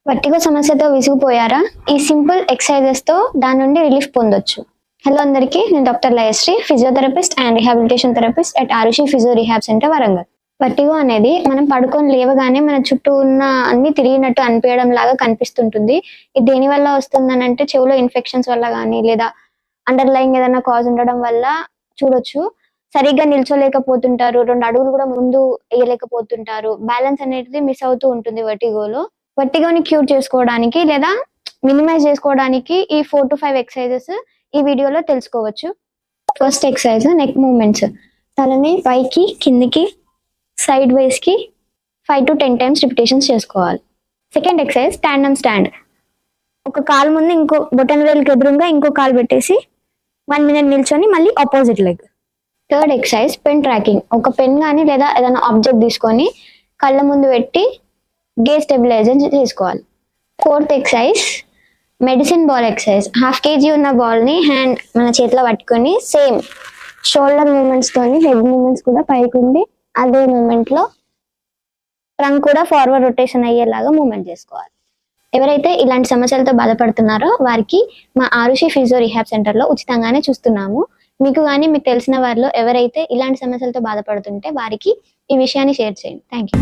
Vertigo సమస్యతో విసిగిపోయారా? ఈ simple exercises తో దాని నుండి రిలీఫ్ పొందొచ్చు. హలో అందరికీ, నేను doctor Layasri, physiotherapist and rehabilitation therapist at Arushi physio rehab centre, Warangal. Vertigo అనేది మనం పడుకొని లేవగానే మన చుట్టూ ఉన్న అన్ని తిరిగినట్టు అనిపించడం లాగా కనిపిస్తుంటుంది. ఇది దేని వల్ల వస్తుందని అంటే చెవులో ఇన్ఫెక్షన్స్ వల్ల కానీ లేదా అండర్లయింగ్ ఏదైనా కాజ్ ఉండడం వల్ల చూడొచ్చు. సరిగ్గా నిల్చోలేకపోతుంటారు, 2 అడుగులు కూడా ముందు వేయలేకపోతుంటారు, బ్యాలెన్స్ అనేది మిస్ అవుతూ ఉంటుంది వర్టిగోలో. వర్టిగోని క్యూర్ చేసుకోవడానికి లేదా మినిమైజ్ చేసుకోవడానికి ఈ 4 to 5 ఎక్సర్సైజెస్ ఈ వీడియోలో తెలుసుకోవచ్చు. First exercise neck movements. తలని పైకి కిందికి సైడ్ వైస్ కి 5 to 10 టైమ్స్ రిపిటేషన్స్ చేసుకోవాలి. Second exercise tandem stand. ఒక కాలు ముందు ఇంకో బొటన్ వేలుకి ఎదురుగా ఇంకో కాలు పెట్టేసి 1 minute నిల్చొని మళ్ళీ opposite leg. Third exercise pen tracking. ఒక పెన్ కానీ లేదా ఏదైనా ఆబ్జెక్ట్ తీసుకొని కళ్ళ ముందు పెట్టి గేజ్ స్టెబిలైజర్ చేసుకోవాలి. Fourth exercise medicine ball exercise. 1/2 kg ఉన్న బాల్ ని మన చేతిలో పట్టుకొని సేమ్ షోల్డర్ మూమెంట్స్ తోని హెడ్ మూమెంట్స్ కూడా పైకి ఉండి అదే మూమెంట్ లో ట్రంక్ కూడా ఫార్వర్డ్ రొటేషన్ అయ్యేలాగా మూమెంట్ చేసుకోవాలి. ఎవరైతే ఇలాంటి సమస్యలతో బాధపడుతున్నారో వారికి మా ఆరుషి ఫిజియో రిహాబ్ సెంటర్ లో ఉచితంగానే చూస్తున్నాము. మీకు కానీ మీకు తెలిసిన వారిలో ఎవరైతే ఇలాంటి సమస్యలతో బాధపడుతుంటే వారికి ఈ విషయాన్ని షేర్ చేయండి. Thank you.